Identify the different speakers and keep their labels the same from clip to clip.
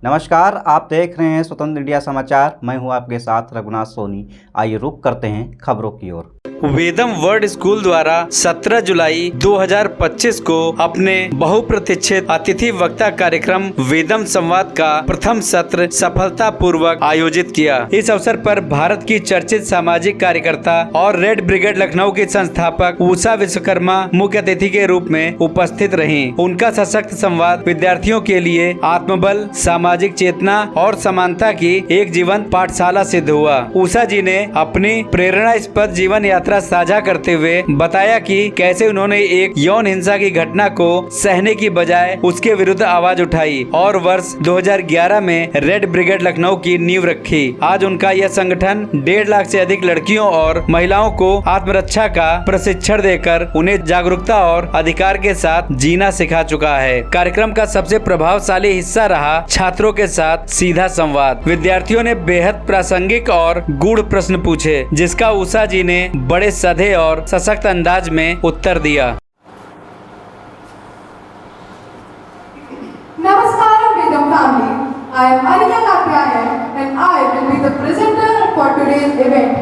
Speaker 1: नमस्कार, आप देख रहे हैं स्वतंत्र इंडिया समाचार। मैं हूं आपके साथ रघुनाथ सोनी। आइए रुक करते हैं खबरों की ओर।
Speaker 2: वेदम वर्ल्ड स्कूल द्वारा 17 जुलाई 2025 को अपने बहुप्रतीक्षित अतिथि वक्ता कार्यक्रम वेदम संवाद का प्रथम सत्र सफलतापूर्वक आयोजित किया। इस अवसर पर भारत की चर्चित सामाजिक कार्यकर्ता और रेड ब्रिगेड लखनऊ की संस्थापक उषा विश्वकर्मा मुख्य अतिथि के रूप में उपस्थित रहीं। उनका सशक्त संवाद विद्यार्थियों के लिए आत्मबल, सामाजिक चेतना और समानता की एक जीवंत पाठशाला सिद्ध हुआ। उषा जी ने अपनी प्रेरणास्पद जीवन यात्रा साझा करते हुए बताया कि कैसे उन्होंने एक यौन हिंसा की घटना को सहने की बजाय उसके विरुद्ध आवाज उठाई और वर्ष 2011 में रेड ब्रिगेड लखनऊ की नींव रखी। आज उनका यह संगठन 1.5 लाख से अधिक लड़कियों और महिलाओं को आत्मरक्षा का प्रशिक्षण देकर उन्हें जागरूकता और अधिकार के साथ जीना सिखा चुका है। कार्यक्रम का सबसे प्रभावशाली हिस्सा रहा छात्रों के साथ सीधा संवाद। विद्यार्थियों ने बेहद प्रासंगिक और गूढ़ प्रश्न पूछे, जिसका उषा जी ने बड़े सधे और सशक्त अंदाज में उत्तर दिया।
Speaker 3: Namaskaram Vedam family. I am Harika Katyaya and I will be the presenter for today's event.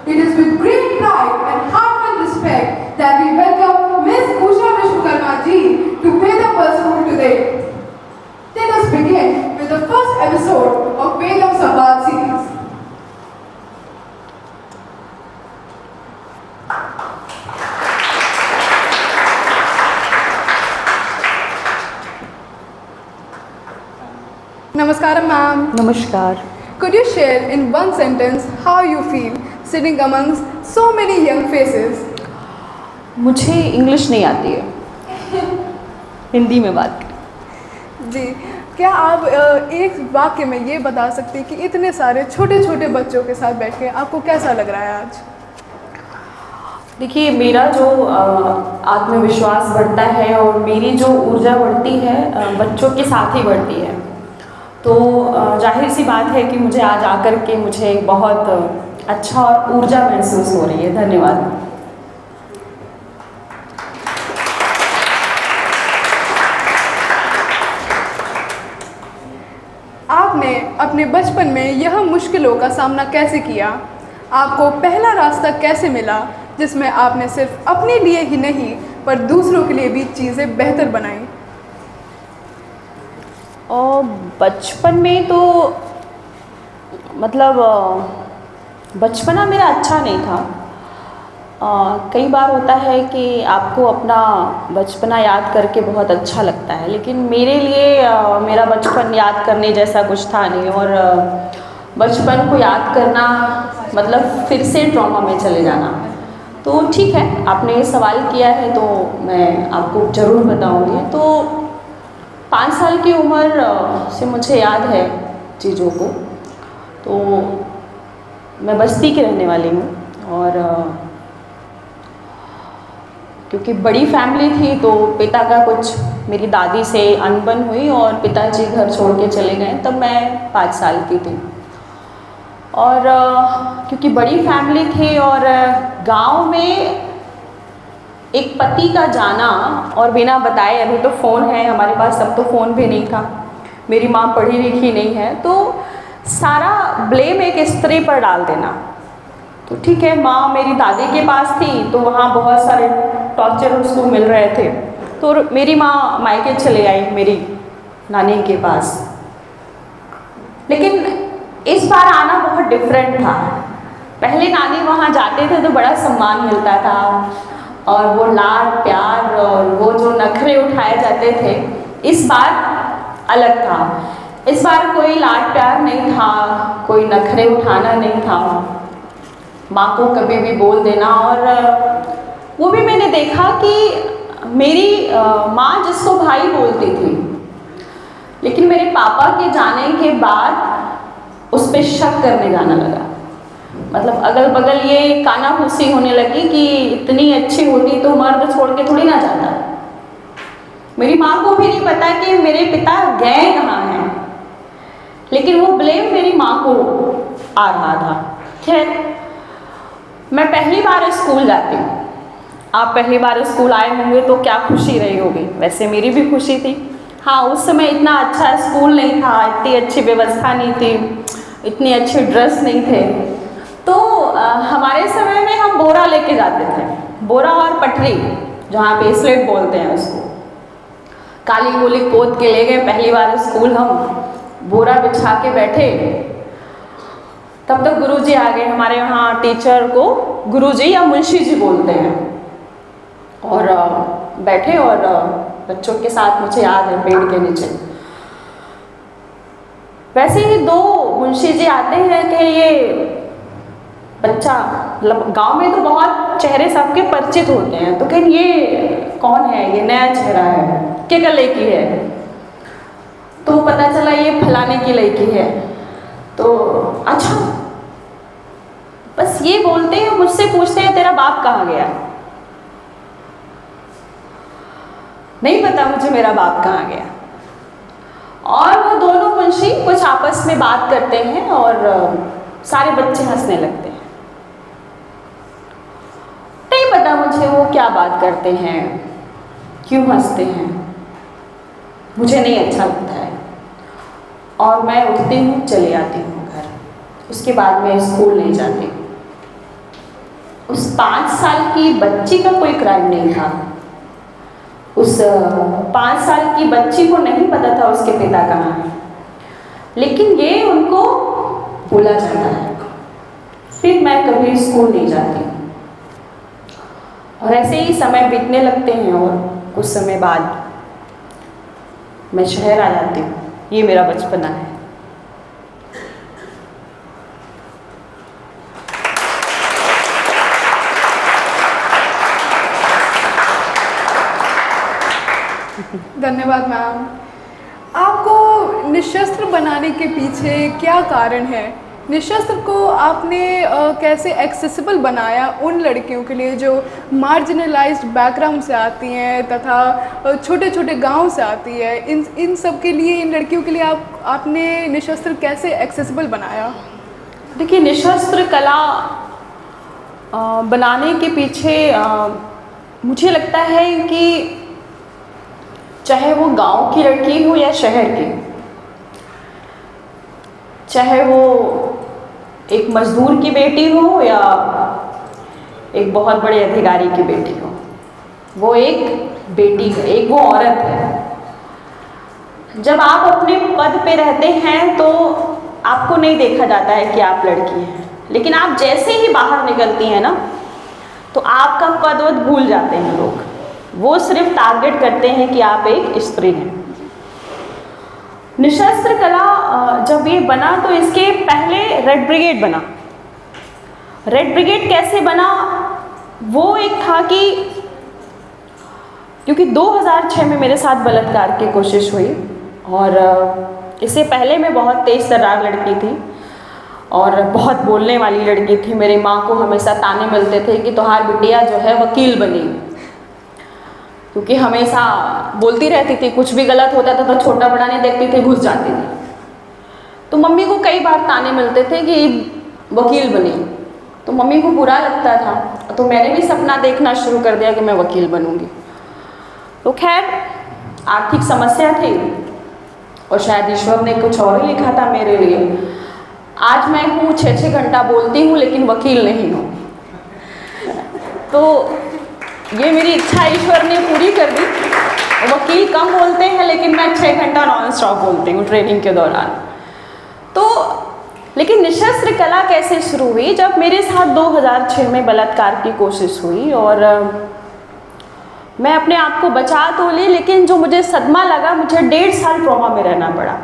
Speaker 3: It is with great pride and heartfelt respect that we welcome Ms. Usha Vishwakarma ji to Vedam World School today. Let us begin with the first episode of Vedam Samvad series. Namaskaram ma'am.
Speaker 4: नमस्कार।
Speaker 3: Could you share in one sentence how you feel sitting amongst so many young faces?
Speaker 4: मुझे English नहीं आती है, हिंदी में बात करें।
Speaker 3: जी, क्या आप एक वाक्य में ये बता सकते हैं कि इतने सारे छोटे छोटे बच्चों के साथ बैठ के आपको कैसा लग रहा है आज?
Speaker 4: देखिए, मेरा जो आत्मविश्वास बढ़ता है और मेरी जो ऊर्जा बढ़ती है बच्चों के साथ ही बढ़ती है। तो जाहिर सी बात है कि मुझे आज आकर के मुझे बहुत अच्छा और ऊर्जा महसूस हो रही है। धन्यवाद।
Speaker 3: आपने अपने बचपन में यह मुश्किलों का सामना कैसे किया? आपको पहला रास्ता कैसे मिला जिसमें आपने सिर्फ अपने लिए ही नहीं पर दूसरों के लिए भी चीज़ें बेहतर बनाई?
Speaker 4: और बचपन में तो मतलब बचपना मेरा अच्छा नहीं था। कई बार होता है कि आपको अपना बचपना याद करके बहुत अच्छा लगता है, लेकिन मेरे लिए मेरा बचपन याद करने जैसा कुछ था नहीं। और बचपन को याद करना मतलब फिर से ट्रॉमा में चले जाना। तो ठीक है, आपने ये सवाल किया है तो मैं आपको ज़रूर बताऊँगी। तो 5 साल की उम्र से मुझे याद है चीज़ों को। तो मैं बस्ती की रहने वाली हूँ और क्योंकि बड़ी फैमिली थी तो पिता का कुछ मेरी दादी से अनबन हुई और पिताजी घर छोड़ के चले गए। तब मैं 5 साल की थी और क्योंकि बड़ी फैमिली थी और गांव में एक पति का जाना और बिना बताए, अभी तो फ़ोन है हमारे पास, तब तो फ़ोन भी नहीं था, मेरी माँ पढ़ी लिखी नहीं है, तो सारा ब्लेम एक स्त्री पर डाल देना। तो ठीक है, माँ मेरी दादी के पास थी तो वहाँ बहुत सारे टॉर्चर उसको मिल रहे थे। तो मेरी माँ मायके चले आई मेरी नानी के पास। लेकिन इस बार आना बहुत डिफरेंट था। पहले नानी वहाँ जाते थे तो बड़ा सम्मान मिलता था और वो लाड प्यार और वो जो नखरे उठाए जाते थे, इस बार अलग था। इस बार कोई लाड प्यार नहीं था, कोई नखरे उठाना नहीं था, माँ को कभी भी बोल देना। और वो भी मैंने देखा कि मेरी माँ जिसको भाई बोलती थी, लेकिन मेरे पापा के जाने के बाद उस पर शक करने जाना लगा। मतलब अगल बगल ये कानाफूसी होने लगी कि इतनी अच्छी होती तो मर्द छोड़ के थोड़ी ना जाता। मेरी माँ को भी नहीं पता कि मेरे पिता गए कहाँ हैं, लेकिन वो ब्लेम मेरी माँ को आ रहा था। खैर, मैं पहली बार स्कूल जाती हूँ। आप पहली बार स्कूल आए होंगे तो क्या खुशी रही होगी, वैसे मेरी भी खुशी थी। हाँ, उस समय इतना अच्छा स्कूल नहीं था, इतनी अच्छी व्यवस्था नहीं थी, इतनी अच्छी ड्रेस नहीं थे। तो हमारे समय में हम बोरा लेके जाते थे, बोरा और पटरी, जहाँ पे स्लेट बोलते हैं उसको, काली गोली पोत के ले गए पहली बार स्कूल। हम बोरा बिछा के बैठे, तब तक गुरुजी आ गए। हमारे यहाँ टीचर को गुरुजी या मुंशी जी बोलते हैं। और बैठे और बच्चों के साथ, मुझे याद है, पेड़ के नीचे वैसे ही दो मुंशी जी आते हैं कि ये बच्चा, मतलब गांव में तो बहुत चेहरे सबके परिचित होते हैं, तो कहीं ये कौन है, ये नया चेहरा है, क्या लड़की है? तो पता चला ये फलाने की लड़की है। तो अच्छा, बस ये बोलते हैं, मुझसे पूछते हैं तेरा बाप कहाँ गया? नहीं पता मुझे मेरा बाप कहाँ गया। और वो दोनों मुंशी कुछ आपस में बात करते हैं और सारे बच्चे हंसने लगते हैं। नहीं पता मुझे वो क्या बात करते हैं, क्यों हंसते हैं, मुझे नहीं अच्छा लगता है। और मैं उठती हूँ, चली आती हूँ घर। उसके बाद मैं स्कूल नहीं जाती। उस 5 साल की बच्ची का कोई क्राइम नहीं था। उस 5 साल की बच्ची को नहीं पता था उसके पिता कहाँ हैं, लेकिन ये उनको बोला जाता है। फिर मैं कभी स्कूल नहीं जाती और ऐसे ही समय बीतने लगते हैं और कुछ समय बाद मैं शहर आ जाती हूँ। ये मेरा बचपना है।
Speaker 3: धन्यवाद मैम। आपको निशस्त्र बनाने के पीछे क्या कारण है? निशस्त्र को आपने कैसे एक्सेसिबल बनाया उन लड़कियों के लिए जो मार्जिनलाइज्ड बैकग्राउंड से आती हैं तथा छोटे छोटे गांव से आती है? इन सब के लिए, इन लड़कियों के लिए आपने निशस्त्र कैसे एक्सेसिबल बनाया?
Speaker 4: देखिए, निशस्त्र कला बनाने के पीछे मुझे लगता है कि चाहे वो गांव की लड़की हो या शहर की, चाहे वो एक मजदूर की बेटी हो या एक बहुत बड़े अधिकारी की बेटी हो, वो एक बेटी है, एक वो औरत है। जब आप अपने पद पे रहते हैं तो आपको नहीं देखा जाता है कि आप लड़की हैं, लेकिन आप जैसे ही बाहर निकलती हैं ना, तो आपका पद वद भूल जाते हैं लोग। वो सिर्फ टारगेट करते हैं कि आप एक स्त्री हैं। निशस्त्र कला जब ये बना तो इसके पहले रेड ब्रिगेड बना। रेड ब्रिगेड कैसे बना? वो एक था कि क्योंकि 2006 में मेरे साथ बलात्कार की कोशिश हुई और इससे पहले मैं बहुत तेज तर्रार लड़की थी और बहुत बोलने वाली लड़की थी। मेरी माँ को हमेशा ताने मिलते थे कि तुम्हारी बिटिया जो है वकील बनी, क्योंकि हमेशा बोलती रहती थी, कुछ भी गलत होता था तो छोटा बड़ा नहीं देखती थी, घुस जाती थी। तो मम्मी को कई बार ताने मिलते थे कि वकील बनी, तो मम्मी को बुरा लगता था, तो मैंने भी सपना देखना शुरू कर दिया कि मैं वकील बनूंगी। तो खैर आर्थिक समस्या थी और शायद ईश्वर ने कुछ और ही लिखा था मेरे लिए। आज मैं हूँ 6-6 घंटा बोलती हूँ लेकिन वकील नहीं हूँ। तो ये मेरी इच्छा ईश्वर ने पूरी कर दी। वकील कम बोलते हैं लेकिन मैं 6 घंटा नॉन स्टॉप बोलती हूँ ट्रेनिंग के दौरान। तो लेकिन निशस्त्र कला कैसे शुरू हुई? जब मेरे साथ 2006 में बलात्कार की कोशिश हुई और मैं अपने आप को बचा तो ली, लेकिन जो मुझे सदमा लगा, मुझे 1.5 साल ट्रॉमा में रहना पड़ा।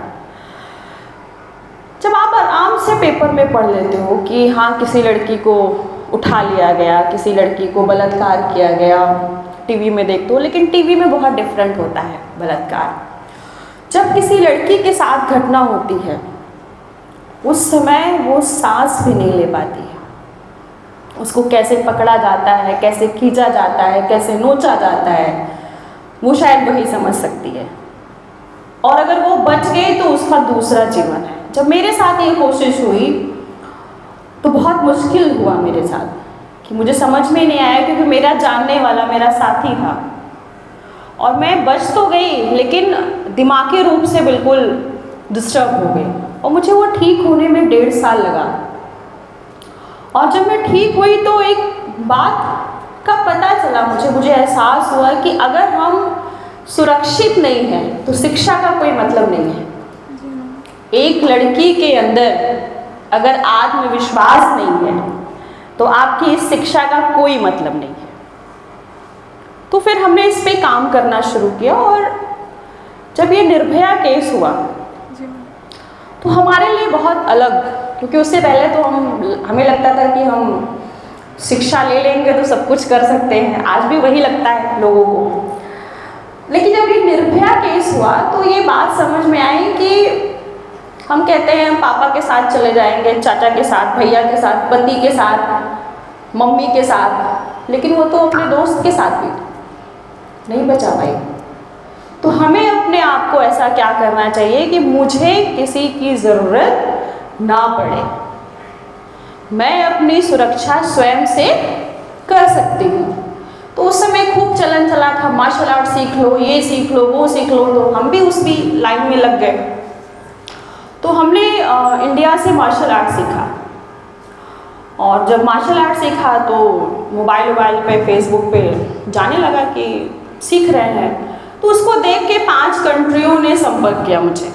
Speaker 4: जब आप आराम से पेपर में पढ़ लेते हो कि हाँ किसी लड़की को उठा लिया गया, किसी लड़की को बलात्कार किया गया, टीवी में देखते हो, लेकिन टीवी में बहुत डिफरेंट होता है बलात्कार। जब किसी लड़की के साथ घटना होती है उस समय वो सांस भी नहीं ले पाती है। उसको कैसे पकड़ा जाता है, कैसे खींचा जाता है, कैसे नोचा जाता है, वो शायद वही समझ सकती है। और अगर वो बच गई तो उसका दूसरा जीवन है। जब मेरे साथ ये कोशिश हुई तो बहुत मुश्किल हुआ मेरे साथ कि मुझे समझ में नहीं आया, क्योंकि मेरा जानने वाला मेरा साथी था और मैं बच तो गई लेकिन दिमागी रूप से बिल्कुल डिस्टर्ब हो गई, और मुझे वो ठीक होने में 1.5 साल लगा। और जब मैं ठीक हुई तो एक बात का पता चला मुझे एहसास हुआ कि अगर हम सुरक्षित नहीं हैं तो शिक्षा का कोई मतलब नहीं है। एक लड़की के अंदर अगर आत्मविश्वास नहीं है तो आपकी इस शिक्षा का कोई मतलब नहीं है। तो फिर हमने इस पे काम करना शुरू किया, और जब ये निर्भया केस हुआ तो हमारे लिए बहुत अलग, क्योंकि उससे पहले तो हमें लगता था कि हम शिक्षा ले लेंगे तो सब कुछ कर सकते हैं, आज भी वही लगता है लोगों को। लेकिन जब ये निर्भया केस हुआ तो ये बात समझ में आई कि हम कहते हैं हम पापा के साथ चले जाएंगे, चाचा के साथ, भैया के साथ, पति के साथ, मम्मी के साथ, लेकिन वो तो अपने दोस्त के साथ भी नहीं बचा पाई। तो हमें अपने आप को ऐसा क्या करना चाहिए कि मुझे किसी की ज़रूरत ना पड़े, मैं अपनी सुरक्षा स्वयं से कर सकती हूँ। तो उस समय खूब चलन चला था, मार्शल आर्ट सीख लो, ये सीख लो, वो सीख लो, तो हम भी उसी लाइन में लग गए। तो हमने इंडिया से मार्शल आर्ट सीखा, और जब मार्शल आर्ट सीखा तो मोबाइल पे, फेसबुक पे जाने लगा कि सीख रहे हैं। तो उसको देख के 5 कंट्रियों ने संपर्क किया मुझे,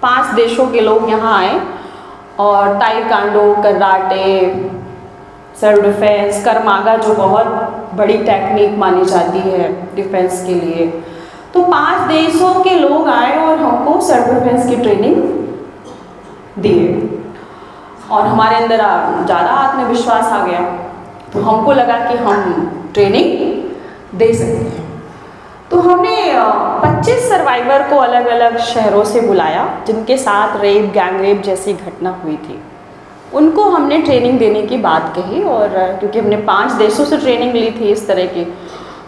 Speaker 4: 5 देशों के लोग यहाँ आए, और ताइक्वांडो, कराटे, सेल्फ डिफेंस, करमागा जो बहुत बड़ी टेक्निक मानी जाती है डिफेंस के लिए, तो 5 देशों के लोग आए और हमको सेल्फ डिफेंस की ट्रेनिंग दिए, और हमारे अंदर ज़्यादा आत्मविश्वास आ गया। तो हमको लगा कि हम ट्रेनिंग दे सकते हैं। तो हमने 25 सर्वाइवर को अलग अलग शहरों से बुलाया जिनके साथ रेप, गैंग रेप जैसी घटना हुई थी। उनको हमने ट्रेनिंग देने की बात कही, और क्योंकि हमने 5 देशों से ट्रेनिंग ली थी इस तरह की,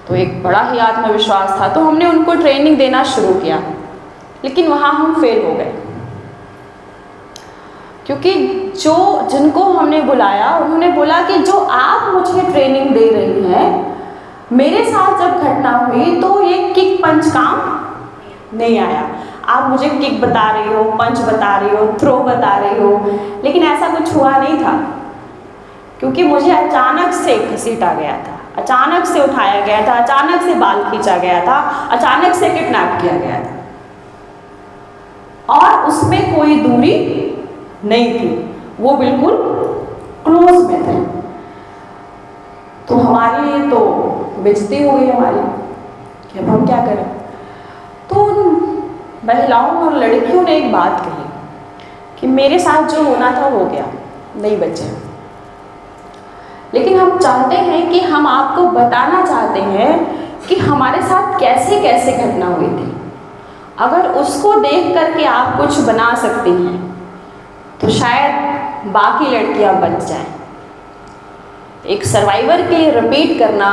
Speaker 4: तो एक बड़ा ही आत्मविश्वास था। तो हमने उनको ट्रेनिंग देना शुरू किया, लेकिन वहाँ हम फेल हो गए, क्योंकि जिनको हमने बुलाया उन्होंने बोला कि जो आप मुझे ट्रेनिंग दे रही हैं, मेरे साथ जब घटना हुई तो ये किक पंच काम नहीं आया। आप मुझे किक बता रही हो, पंच बता रही हो, थ्रो बता रही हो, लेकिन ऐसा कुछ हुआ नहीं था, क्योंकि मुझे अचानक से घसीटा गया था, अचानक से उठाया गया था, अचानक से बाल खींचा गया था, अचानक से किडनैप किया गया था, और उसमें कोई दूरी नहीं थी, वो बिल्कुल क्लोज में थे। तो हमारे लिए तो बेइज्जती हो गई हमारी कि अब हम क्या करें। तो उन महिलाओं और लड़कियों ने एक बात कही कि मेरे साथ जो होना था हो गया, नहीं बचे, लेकिन हम चाहते हैं कि हम आपको बताना चाहते हैं कि हमारे साथ कैसे कैसे घटना हुई थी। अगर उसको देख करके आप कुछ बना सकती हैं तो शायद बाकी लड़कियां बच जाएं। एक सर्वाइवर के लिए रिपीट करना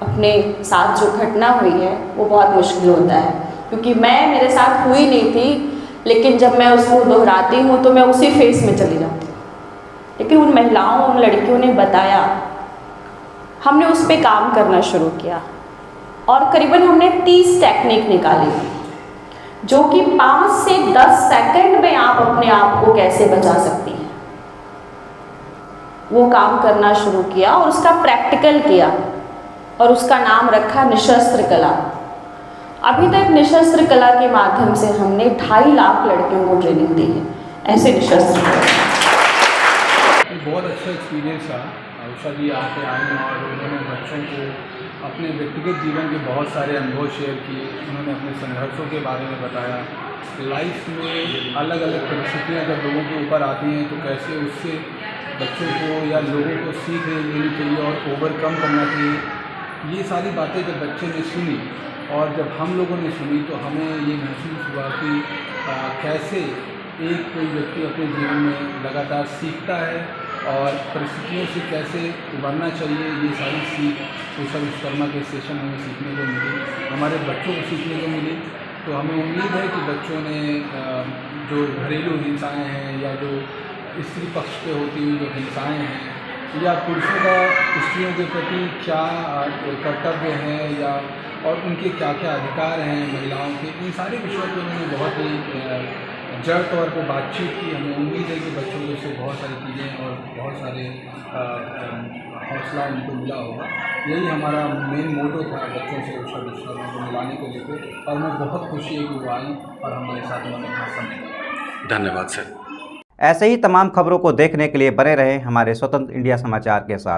Speaker 4: अपने साथ जो घटना हुई है वो बहुत मुश्किल होता है, क्योंकि मेरे साथ हुई नहीं थी, लेकिन जब मैं उसको दोहराती हूँ तो मैं उसी फेस में चली जाती हूँ। लेकिन उन महिलाओं, उन लड़कियों ने बताया, हमने उस पर काम करना शुरू किया, और करीबन हमने 30 टेक्निक निकाली जो कि 5 से 10 सेकंड में आप अपने आप को कैसे बचा सकती हैं, वो काम करना शुरू किया और उसका प्रैक्टिकल किया, और उसका नाम रखा निशस्त्र कला। अभी तक निशस्त्र कला के माध्यम से हमने 2.5 लाख लड़कियों को ट्रेनिंग दी है, ऐसे निशस्त्र कला।
Speaker 5: बहुत अच्छा एक्सपीरियंस था। उषा जी यहाँ पे आए और उन्होंने बच्चों को अपने व्यक्तिगत जीवन के बहुत सारे अनुभव शेयर किए। उन्होंने अपने संघर्षों के बारे में बताया, लाइफ में अलग अलग परिस्थितियाँ जब लोगों के ऊपर आती हैं तो कैसे उससे बच्चों को या लोगों को सीख लेनी चाहिए और ओवरकम करना चाहिए। ये सारी बातें जब बच्चे ने सुनी और जब हम लोगों ने सुनी तो हमें ये महसूस हुआ कि कैसे एक कोई व्यक्ति अपने जीवन में लगातार सीखता है और परिस्थितियों से कैसे उबरना चाहिए। ये सारी सीख उषा विश्वकर्मा के सेशन हमें सीखने को मिली, हमारे बच्चों को सीखने को मिली। तो हमें उम्मीद है कि बच्चों ने जो घरेलू हिंसाएँ हैं या जो स्त्री पक्ष पे होती हुई जो हिंसाएँ हैं या पुरुषों का स्त्रियों के प्रति क्या कर्तव्य है या और उनके क्या क्या अधिकार हैं महिलाओं के, इन सारे विषयों पर उन्होंने बहुत ही जड़ तौर पर बातचीत की। हमें उम्मीद है कि बच्चों को इससे बहुत सारी चीज़ें और बहुत सारे हौसला उनको मिला होगा। यही हमारा मेन मोटो था बच्चों से उषा विश्वकर्मा को मिलाने को लेकर, और हमें बहुत खुशी है कि वो आई और हमारे साथ उन्होंने भाषण दिया।
Speaker 2: धन्यवाद सर।
Speaker 1: ऐसे ही तमाम खबरों को देखने के लिए बने रहें हमारे स्वतंत्र इंडिया समाचार के साथ।